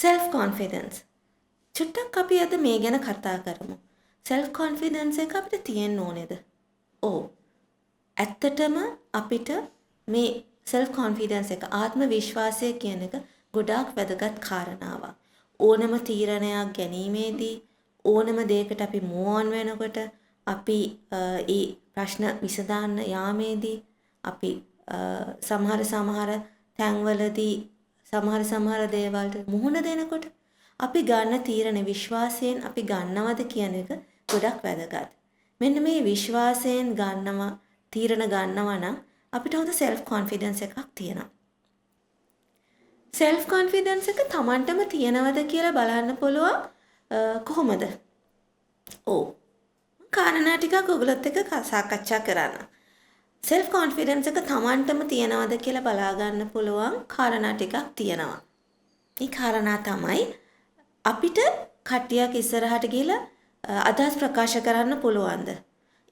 self confidence. චුට්ටක් අපි අද මේ ගැන කතා කරමු. self confidence එක අපිට තියෙන්න ඕනේද? ඔව්. ඇත්තටම අපිට මේ self confidence එක ආත්ම විශ්වාසය කියන එක ගොඩාක් වැදගත් කාරණාවක්. ඕනම තීරණයක් ගැනීමේදී ඕනම දෙයකට අපි move on වෙනකොට අපි ඒ ප්‍රශ්න විසඳන්න යාමේදී අපි සමහර තැන්වලදී සමහර දේවල්ට මුහුණ දෙනකොට අපි ගන්න තීරණ විශ්වාසයෙන් අපි ගන්නවද කියන එක ගොඩක් වැදගත්. මෙන්න මේ විශ්වාසයෙන් ගන්නවා තීරණ ගන්නවා නම් අපිට හොඳ self confidence එකක් තියෙනවා. self confidence එක Tamanටම තියෙනවද කියලා බලන්න පුළුවන් කොහොමද? ඔව්. කාරණා ටිකක් ඔයගොල්ලොත් එක්ක සාකච්ඡා කරන්න. self confidence එක Tamanටම තියෙනවද කියලා බලා ගන්න පුළුවන් කාරණා ටිකක් තියෙනවා. මේ කාරණා තමයි අපිට කට්ටියක් ඉස්සරහට ගිහලා අදහස් ප්‍රකාශ කරන්න පුළුවන්ද?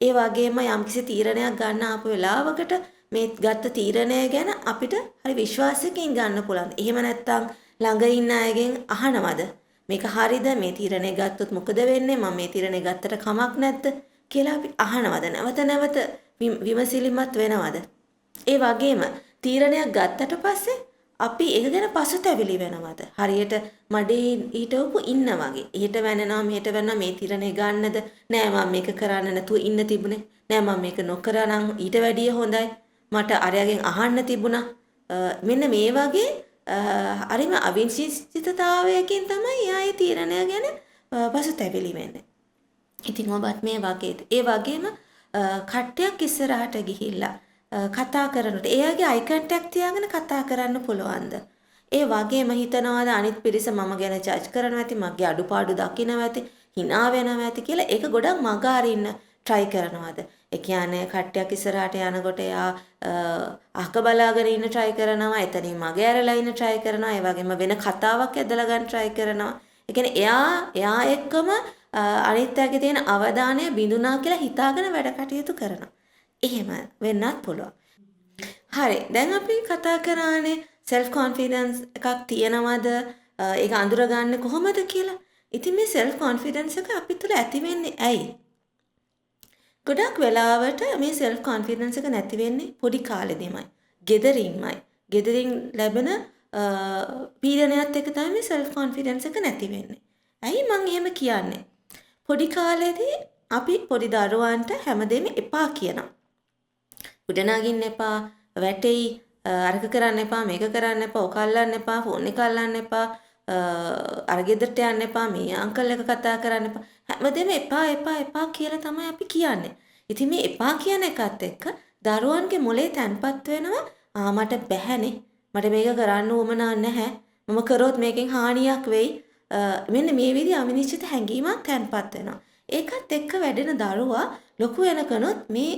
ඒ වගේම යම්කිසි තීරණයක් ගන්න ආපු වෙලාවකට මේ ගත්ත තීරණය ගැන අපිට හරි විශ්වාසයකින් ගන්න පුළුවන්ද? එහෙම නැත්නම් ළඟ ඉන්න අයගෙන් අහනවද? මේක හරිද? මේ තීරණය ගත්තොත් මොකද වෙන්නේ? මම මේ තීරණය ගත්තට කමක් නැද්ද? කියලා අපි අහනවද? නැවත විමසිලිමත් වෙනවද? ඒ වගේම තීරණයක් ගත්තට පස්සේ අපි ඒක ගැන පසුතැවිලි වෙනවද? හරියට මඩේ හිටවපු ඉන්න වගේ. එහෙට වැනෙනවා මෙහෙට වැනෙනවා මේ තීරණේ ගන්නද? නෑ මම මේක කරන්න නැතුව ඉන්න තිබුණේ. නෑ මම මේක නොකරා නම් ඊට වැඩිය හොඳයි. මට අරයාගෙන් අහන්න තිබුණා. මෙන්න මේ වගේ හරිම අවිනිශ්චිතතාවයකින් තමයි ආයේ තීරණය ගැන පසුතැවිලි වෙන්නේ. ඉතින් ඔබත් මේ වගේද? ඒ වගේම කට්ටියක් ඉස්සරහට ගිහිල්ලා කතා කරනකොට එයාගේ අයි කන්ටැක්ට් තියාගෙන කතා කරන්න පුළුවන්ද? ඒ වගේම හිතනවාද අනිත් පිරිස මම ගැන ජජ් කරනවා ඇති, මගේ අඩුපාඩු දකිනවා ඇති, hina වෙනවා ඇති කියලා ඒක ගොඩක් මග අරින්න try කරනවාද? ඒ කියන්නේ කට්ටියක් ඉස්සරහට යනකොට එයා අහක බලාගෙන ඉන්න try කරනවා, එතනින් මගේ ඇරලා ඉන්න try කරනවා, ඒ වගේම වෙන කතාවක් ඇදලා ගන්න try කරනවා. ඒ කියන්නේ එයා එක්කම අනිත් අයගේ තියෙන අවධානය බිඳුනා කියලා හිතාගෙන වැඩ කටයුතු කරනවා. එහෙම වෙන්නත් පුළුවන්. හරි. දැන් අපි කතා කරානේ self confidence එකක් තියනවද? ඒක අඳුරගන්නේ කොහොමද කියලා. ඉතින් මේ self confidence එක අපි තුල ඇති වෙන්නේ ඇයි? ගොඩක් වෙලාවට මේ self confidence එක නැති වෙන්නේ පොඩි කාලෙදිමයි. ගෙදරින්මයි. ගෙදරින් ලැබෙන පීඩනයත් එක්ක තමයි මේ self confidence එක නැති වෙන්නේ. ඇයි මං එහෙම කියන්නේ? පොඩි කාලේදී අපි පොඩි දරුවන්ට හැමදේම එපා කියනවා. උඩ නගින්න එපා, වැටෙයි, අරක කරන්න එපා, මේක කරන්න එපා, ඔක අල්ලන්න එපා, ෆෝන් එක අල්ලන්න එපා, අර ගෙදරට යන්න එපා, මේ අංකල් එක කතා කරන්න එපා. හැමදේම එපා කියලා තමයි අපි කියන්නේ. ඉතින් මේ එපා කියන එකත් එක්ක දරුවන්ගේ මොලේ තැන්පත් වෙනවා මට බැහැනේ. මට මේක කරන්න උවමනා නැහැ. මම කරොත් මේකෙන් හානියක් වෙයි. මෙන්න මේ විදිහ අවිනිශ්චිත හැඟීමක් තැන්පත් වෙනවා. ඒකත් එක්ක වැඩෙන දරුවා ලොකු වෙනකනොත් මේ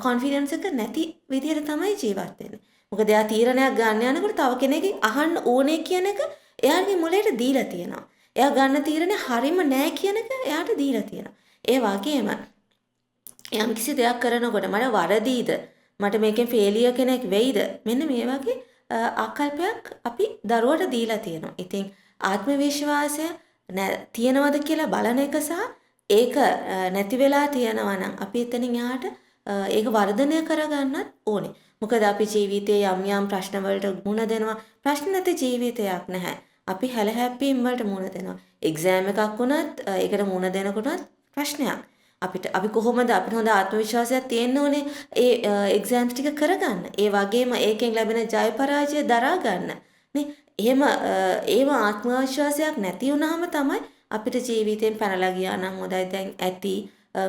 කොන්ෆිඩන්ස් එක නැති විදිහට තමයි ජීවත් වෙන්නේ. මොකද එයා තීරණයක් ගන්න යනකොට තව කෙනෙක්ගෙන් අහන්න ඕනේ කියන එක එයාගේ මොළයට දීලා තියෙනවා. එයා ගන්න තීරණය හරිම නෑ කියන එක එයාට දීලා තියෙනවා. ඒ වගේම යම් කිසි දෙයක් කරනකොට මට වරදීද? මට මේකෙන් ෆේලියර් කෙනෙක් වෙයිද? මෙන්න මේ වගේ ආකල්පයක් අපි දරුවට දීලා තියෙනවා. ඉතින් ආත්ම විශ්වාසය තියෙනවද කියලා බලන එක සහ ඒක නැති වෙලා තියෙනවා නම් අපි එතනින් යාට ඒක වර්ධනය කරගන්නත් ඕනේ. මොකද අපි ජීවිතයේ යම් ප්‍රශ්න වලට මුහුණ දෙනවා. ප්‍රශ්න නැති ජීවිතයක් නැහැ. අපි හැලහැප්පීම් වලට මුහුණ දෙනවා. එක්සෑම් එකක් වුණත් ඒකට මුහුණ දෙනකොටත් ප්‍රශ්නයක්. අපි කොහොමද අපිට හොඳ ආත්ම විශ්වාසයක් තියෙන්න ඕනේ ඒ එක්සෑම්ස් ටික කරගන්න. ඒ වගේම ඒකෙන් ලැබෙන ජය පරාජය දරා ගන්න. නේ? එහෙම ඒව ආත්ම විශ්වාසයක් නැති වුනහම තමයි අපිට ජීවිතෙන් පැනලා ගියා නම් හොඳයි දැන් ඇති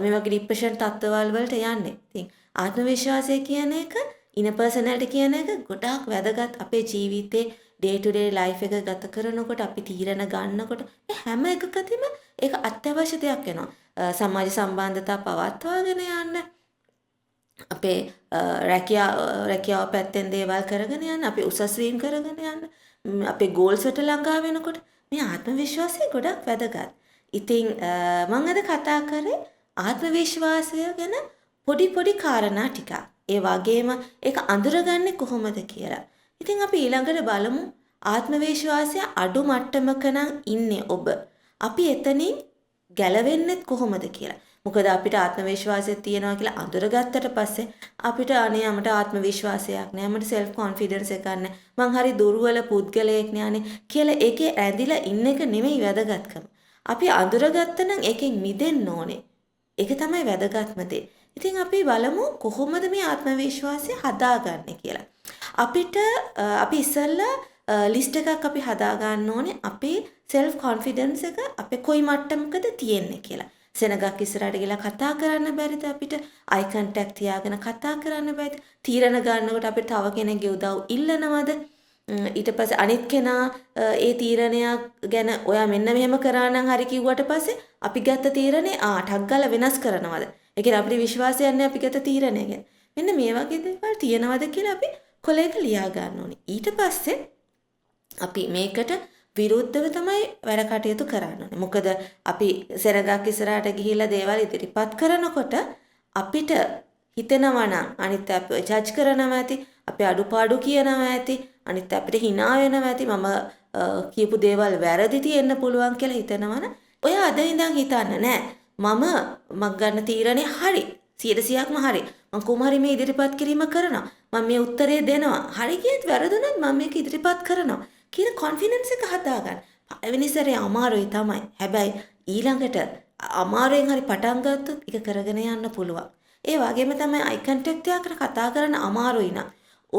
මේ වගේ ડિප්‍රෙෂන් තත්ත්වවල වලට යන්නේ. ඉතින් ආත්ම විශ්වාසය කියන එක ඉන පර්සනැලිටි කියන එක ගොඩාක් වැදගත් අපේ ජීවිතේ ඩේ ටු ඩේ ලයිෆ් එක ගත කරනකොට අපි තීරණ ගන්නකොට මේ හැම එකකදීම ඒක අත්‍යවශ්‍ය දෙයක් වෙනවා. සමාජ සම්බන්ධතා පවත්වාගෙන යන්න අපේ රැකියාව පැත්තෙන් දේවල් කරගෙන යන්න අපි උසස් වීම කරගෙන යන්න අපේ ගෝල්ස් වලට ළඟා වෙනකොට මේ ආත්ම විශ්වාසය ගොඩක් වැදගත්. ඉතින් මම අද කතා කරේ ආත්ම විශ්වාසය ගැන පොඩි කාරණා ටිකක්. ඒ වගේම ඒක අඳුරගන්නේ කොහොමද කියලා. ඉතින් අපි ඊළඟට බලමු ආත්ම විශ්වාසය අඩු මට්ටමක නම් ඉන්නේ ඔබ. අපි එතනින් ගැලවෙන්නෙත් කොහොමද කියලා. මොකද අපිට ආත්ම විශ්වාසය තියෙනවා කියලා අඳුරගත්තට පස්සේ අපිට අනේ අපට ආත්ම විශ්වාසයක් නෑ, අපට self confidence එකක් නෑ, මං හරි දුර්වල පුද්ගලයෙක් නෑනේ කියලා ඒකේ ඇඳිලා ඉන්න එක නෙමෙයි වැදගත්කම. අපි අඳුරගත්ත නම් ඒකෙන් මිදෙන්න ඕනේ. ඒක තමයි වැදගත්ම දේ. ඉතින් අපි බලමු කොහොමද මේ ආත්ම විශ්වාසය හදාගන්නේ කියලා. අපිට අපි ඉස්සෙල්ලා ලිස්ට් එකක් අපි හදා ගන්න ඕනේ අපේ self confidence එක අපේ කොයි මට්ටමකද තියෙන්නේ කියලා. සෙනගක් ඉස්සරහට ගිහලා කතා කරන්න බැරිද අපිට? eye contact තියාගෙන කතා කරන්න බැරිද? තීරණ ගන්නකොට අපිට තව කෙනෙක්ගේ උදව් ඉල්ලනවද? ඊට පස්සේ අනිත් කෙනා ඒ තීරණයක් ගැන ඔයා මෙන්න මෙහෙම කරා නම් හරි කිව්වට පස්සේ අපි ගත්ත තීරණේ ටක් ගාලා වෙනස් කරනවද? ඒ කියන්නේ අපේ විශ්වාසයක් නැහැ අපි ගත්ත තීරණය ගැන. මෙන්න මේ වගේ දේවල් තියනවද කියලා අපි කොලයක ලියා ගන්න ඕනේ. ඊට පස්සේ අපි මේකට විරුද්ධව තමයි වැඩ කටයුතු කරන්න ඕනේ. මොකද අපි සෙනගක් ඉස්සරහට ගිහිල්ලා දේවල් ඉදිරිපත් කරනකොට අපිට හිතෙනවා නම් අනිත් අපිව ජජ් කරනවා ඇති, අපි අඩුපාඩු කියනවා ඇති, අනිත් අපිට hina වෙනවා ඇති, මම කියපු දේවල් වැරදි තියෙන්න පුළුවන් කියලා හිතනවා නම් ඔය අද ඉඳන් හිතන්න නෑ. මම ගන්න තීරණේ හරි. 100%ක්ම හරි. මම කොහොම හරි මේ ඉදිරිපත් කිරීම කරනවා. මම මේ උත්තරේ දෙනවා. හරි කියත් වැරදුනත් මම මේක ඉදිරිපත් කරනවා. කියන කොන්ෆිඩන්ස් එක හදාගන්න. පළවෙනි සැරේ අමාරුයි තමයි. හැබැයි ඊළඟට අමාරුවෙන් හරි පටන් ගත්තොත් ඒක කරගෙන යන්න පුළුවන්. ඒ වගේම තමයි අයි කන්ටැක්ට් එකකට කතා කරන්න අමාරුයි නම්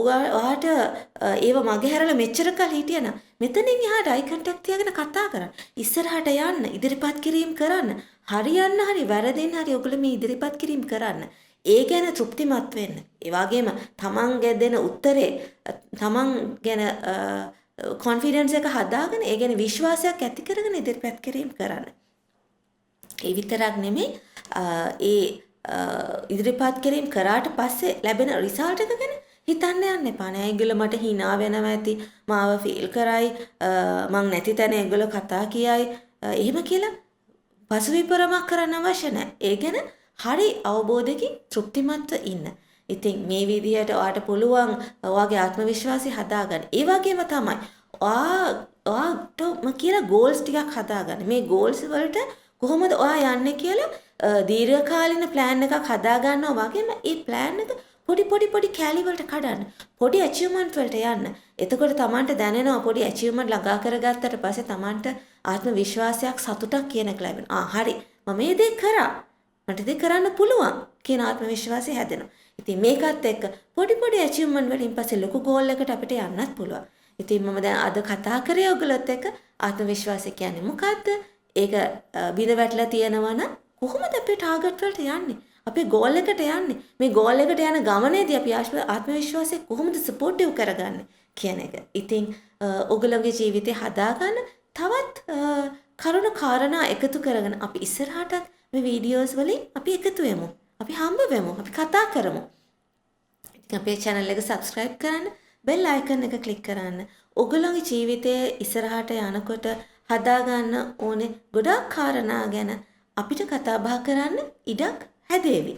ඔයාට ඒව මගේ හැරලා මෙච්චර කල් හිටියනම් මෙතනින් එහාට අයි කන්ටැක්ට් තියාගෙන කතා කරන්න. ඉස්සරහට යන්න, ඉදිරිපත් කිරීම කරන්න. හරියන්න හරි වැරදෙන්න හරි ඔයගොල්ලෝ මේ ඉදිරිපත් කිරීම කරන්න. ඒ ගැන තෘප්තිමත් වෙන්න. ඒ වගේම තමන් දෙන උත්තරේ තමන් ගැන කොන්ෆිඩන්ස් එක හදාගෙන ඒ ගැන විශ්වාසයක් ඇති කරගෙන ඉදිරිපත් කිරීම කරන්න. ඒ විතරක් නෙමෙයි ඒ ඉදිරිපත් කිරීම කරාට පස්සේ ලැබෙන රිසල්ට් එක ගැන හිතන්න යන්න එපා නෑ. ඒගොල්ලෝ මට hina වෙනවා ඇති, මාව ෆීල් කරයි, මං නැති තැන ඒගොල්ලෝ කතා කියයි. එහෙම කියලා පසුවිපරමක් කරන්න අවශ්‍ය නෑ. ඒ ගැන හරි අවබෝධයකින් තෘප්තිමත්ව ඉන්න. ඉතින් මේ විදිහට ඔයාට පුළුවන් ඔයාගේ ආත්ම විශ්වාසය හදාගන්න. ඒ වගේම තමයි ඔයාට කියලා ගෝල්ස් ටිකක් හදාගන්න. මේ ගෝල්ස් වලට කොහොමද ඔයා යන්නේ කියලා දීර්ඝකාලීන ප්ලෑන් එකක් හදාගන්නවා වගේම ඒ ප්ලෑන් එක පොඩි කැලි වලට කඩන්න. පොඩි අචීව්මන්ට් වලට යන්න. එතකොට Tamanට දැනෙනවා පොඩි අචීව්මන්ට් ළඟා කරගත්තට පස්සේ Tamanට ආත්ම විශ්වාසයක් සතුටක් කියන එක ලැබෙනවා. හරි. මම මේ දේ කරා. මට ඒක කරන්න පුළුවන් කියන ආත්ම විශ්වාසය හැදෙනවා. ඉතින් මේකත් එක්ක පොඩි අචීව්මන්ට් වලින් පස්සේ ලොකු ගෝල් එකකට අපිට යන්නත් පුළුවන්. ඉතින් මම දැන් අද කතා කරේ ඔයගලත් එක්ක ආත්ම විශ්වාසය කියන්නේ මොකද්ද? ඒක බිඳ වැටලා තියෙනවා නම් කොහොමද අපේ ටාගට් වලට යන්නේ? අපේ ගෝල් එකට යන්නේ. මේ ගෝල් එකට යන ගමනේදී අපි ආත්ම විශ්වාසය කොහොමද සපෝටිව් කරගන්නේ කියන එක. ඉතින් ඔයගලගේ ජීවිතේ හදාගන්න තවත් කරුණු කාරණා එකතු කරගෙන අපි ඉස්සරහටත් මේ වීඩියෝස් වලින් අපි එකතු වෙමු. අපි හම්බ වෙමු. අපි කතා කරමු. ඉතින් අපේ channel එක subscribe කරන්න, bell icon එක click කරන්න. ඔයගලගේ ජීවිතයේ ඉස්සරහට යනකොට හදාගන්න ඕනේ ගොඩාක් කාරණා ගැන අපිට කතා බහ කරන්න ඉඩක් හැදේවි.